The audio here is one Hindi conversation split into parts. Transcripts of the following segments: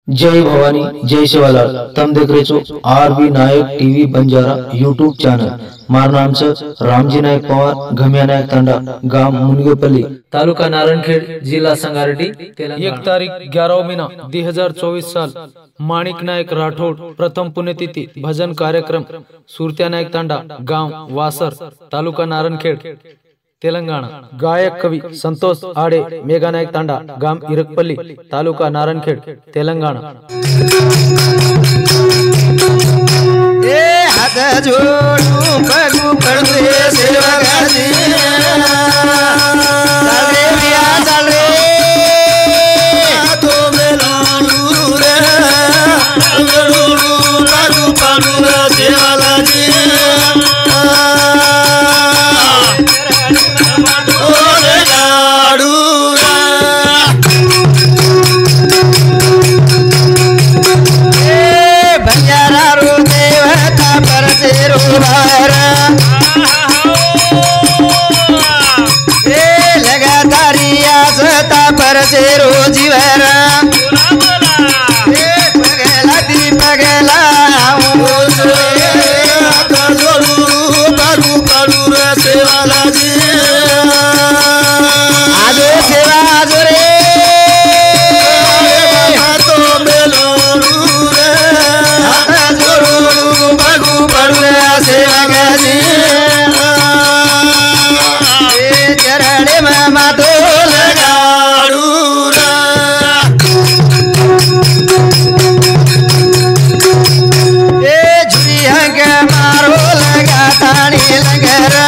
जय भवानी जय शिवालाल। तम देख रहे छो आरबी नायक टीवी बंजारा यूट्यूब चैनल। मार नाम से रामजी नायक पवार, घमिया नायक तांडा, गांव मुनगेपल्ली, तालुका नारायणखेड, जिला संगारेड्डी, तेलंगाना। 1 तारीख 11 महीना 2024 साल। माणिक नायक राठौड़ प्रथम पुण्यतिथि भजन कार्यक्रम सुरत्या नायक तांडा, गांव वासर, तालुका नारायणखेड, तेलंगाना। गायक कवि संतोष आड़े, मेघा नायक तांडा, गांव इरकपल्ली, तालुका नारायणखेड, तेलंगाना। हाथ जोड़ू पगू पड़ते सेवा गाजी चल रे बिया चल रे तो मेलानू रे जोड़ू पगू पड़ू सेवा गाजी ओरे गाड़ू बंजारा रो देवता पर तेरो बारा लगा तारिया सता पर तेरो जीवरा पगला दी पगला बागू कालू रे सेवाला जी आजो सेवा आजो रे तो मेलो रे बागू पड़ू सेवा गाजी चरणे मामा तो लगाड़ू झुरिया के मारो लगा तानी लगरा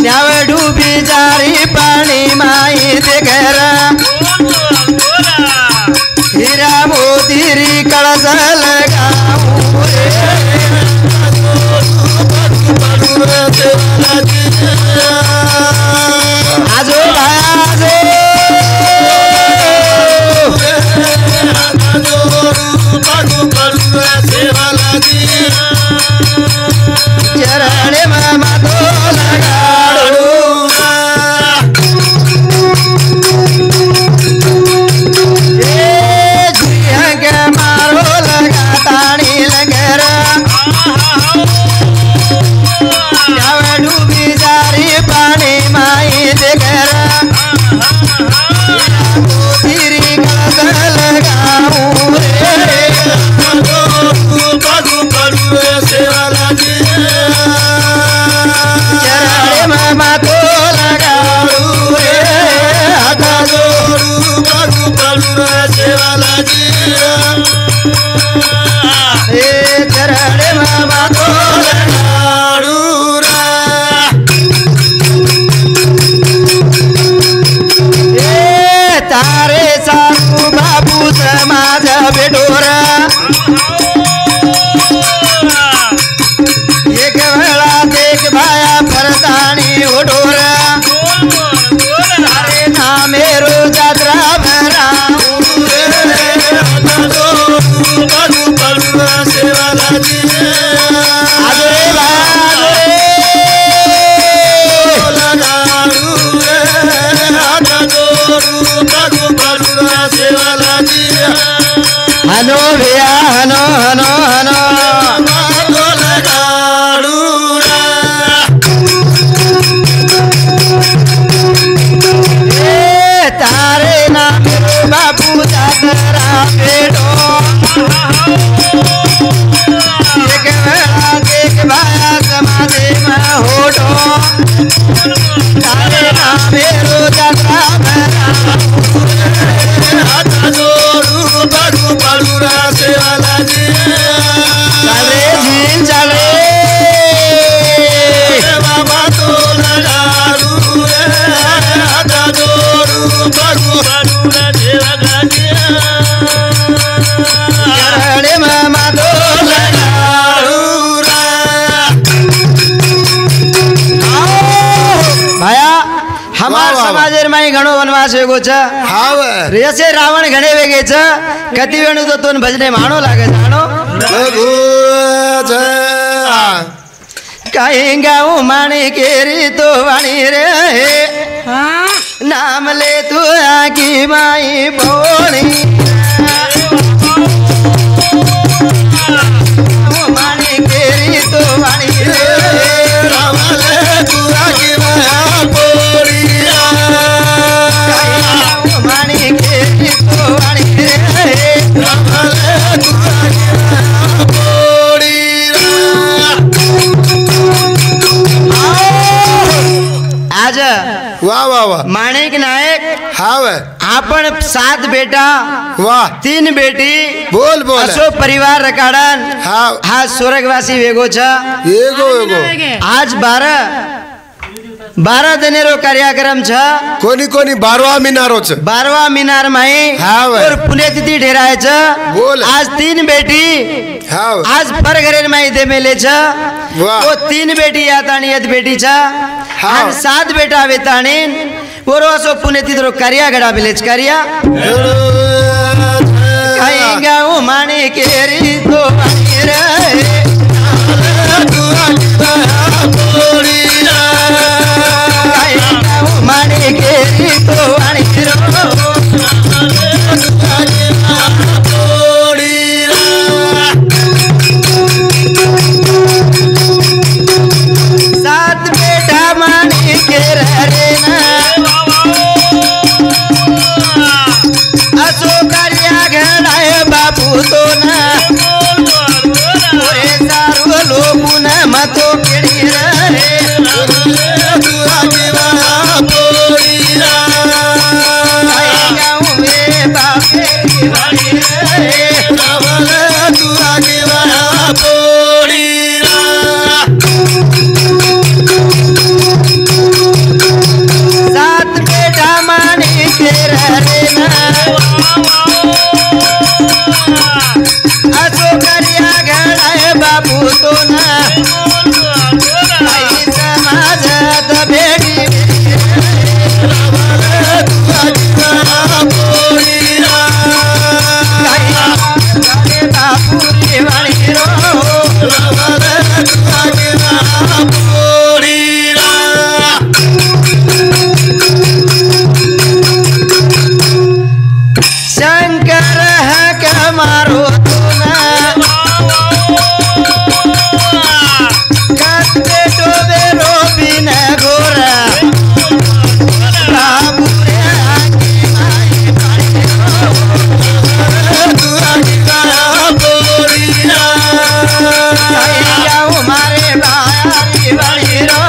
न्याव डूबी जारी पानी माई दिखरा हीरा मोतीरी कलश लगाऊं आजो चरणे मामा तो लगाड़ू मारो लगा तानी लगरा डूबी जारी पानी माई दिखरा तेरी कलश लगाऊं रे बागू पड़ू सेवाला जी चरणे मामा तो लगाड़ू रे हाथा जोड़ू बागू पड़ू सेवाला जी चरणे मामा तो लगाड़ू तारे सासू बाबू समाज बेडोरा एक वेला देख भाया परदानी उडोरा तारे नामे रो जात्रा भरा बागू पड़ू सेवाला जी आजरे बाजरे लगाड़ू हाथ जोड़ू बागू पड़ू सेवाला जी हनो भैया हनो हनो हनो बागू लगाड़ू तारे नाम बाबू जातरा बेटो एक वेला देख भाया समाधि में होटो तारे नाम जातरा हाथ जोड़ू बागू पड़ू सेवाला जी चले झील चले बाबा तो लगाड़ू हाथ जोड़ू बागू पड़ू सेवाला जी चरणे मामा तो लगाड़ू भाया हमार समाजेर माई घणो वनवास वेगो छ हाव रेसे रावण घणे वेगे छ कति वेणु तो तोन भजने माणो लागे जानो कहीं गाँव माने केरी तो वाणी रे नाम ले तू आकी माई बोणी माने केरी तो वाणी रे नाम ले तू आकी माई बोणी माने केरी तो वाणी रे नाम ले तू आकी माई बोणी आज वाह वाह वाह माणिक नायक हाँ आपण 7 बेटा वाह 3 बेटी बोल बोल असो परिवार रकाडन हाँ हा स्वर्गवासी वेगो छ एगो एगो आज 12 दिनेरो कार्यक्रम छ कोनी कोनी 12वा मिनारो छ 12वा मिनार माई हाँ और पुण्यतिथि ठहराए छ बोल आज 3 बेटी हाँ आज पर घरे माई दे मेले छ वाह वो 3 बेटी यातानी यद बेटी छ हाँ 7 बेटा वेतानी वो रोसो पुण्यतिथि रो कार्या गड़ा विलेज कार्या कहीं गाँव माने केरी तो वाणी रे माने केरी तो वाणी सात बेटा माने के रे असो कार्या घड़ाए बाबू तो ना सारू लोगू न मतो केड़ी रे सात बेटा माने के रे असो करिया घड़ाए बाबू तो ना समाज बेटी बापू वाणी रो शंकर है क्या मारो कत्ते डोबे रो बिन गोरा बाबू रे आगे माई जाओ मारे भाई बड़ी रो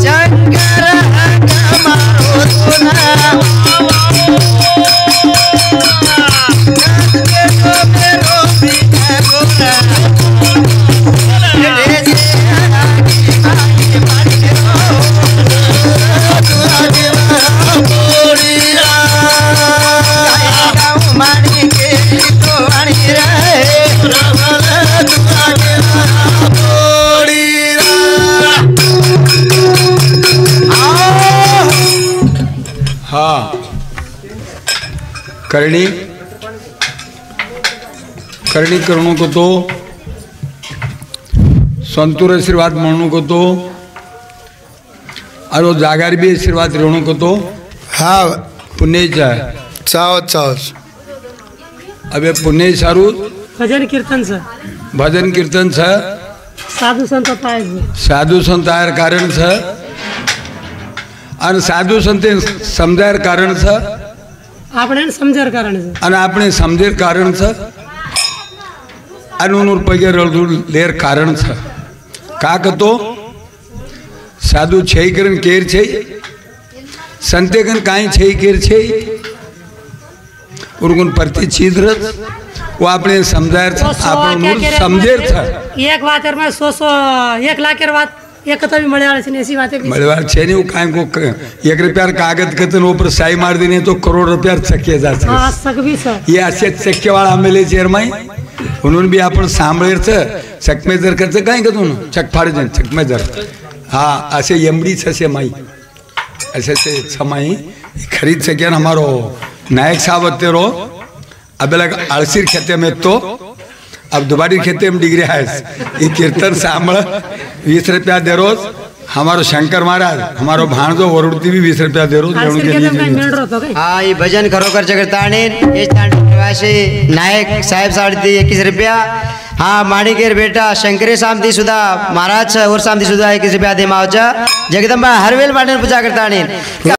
शंकर मारो सुना मानी के तो वाणी हाँ करणी करणी करणं को तो संतूर आशीर्वाद म्हणू को तो और जागार भी आशीर्वाद रहणं को तो हाँ पुण्य चाओ चाओ अबे पुण्य सारू भजन कीर्तन से भजन कीर्तन से साधु संत पाए साधु संत आयर कारण से और साधु संत समझायर कारण से આપણે સમજર કારણ છે અને આપણે સમજેર કારણ છે અનુનુર પગે રળદુર લેર કારણ છે કાક તો સાધુ છે કરન કેર છે સંતેગન કાઈ છે કેર છે ઉર્ગુન પ્રતિ ચીદ્ર वो अपने समझायर छ આપણું સમજેર छ એક વાતરમાં 100 1 લાખ વાત एक तो भी मलयाल से ऐसी बातें मलयाल छे नहीं वो काहे को 1 रुपया कागज कतन ऊपर साई मार देने तो करोड़ रुपया चक्के जा सके हां सक भी सर ये असे चक्के वाला मेले चेरमाई उन्होंने भी आपण सांभळेर छ चकमेजर करते काहे कतून चक फाड़े चकमेजर हां असे एमडी छसे माई असे से समाई खरीद सके हमारो नायक साहब होते रो अब लग अड़सीर खेते में तो अब दोबारी खेते में डिग्री है ये कीर्तन सांभळ 20 रुपया दे रोज हमारो शंकर महाराज हमारो भाणजो वरुडती भी 20 रुपया दे रोज हाँ ये भजन खरोखर जगताने निवासी नायक साहेब साडती 21 रुपया हाँ माणिकेर बेटा शंकरे सामती सुद्धा महाराज और सामती सुद्धा 21 रुपया दे मावचा जगदंबा हरवेल पाटील पूजा करता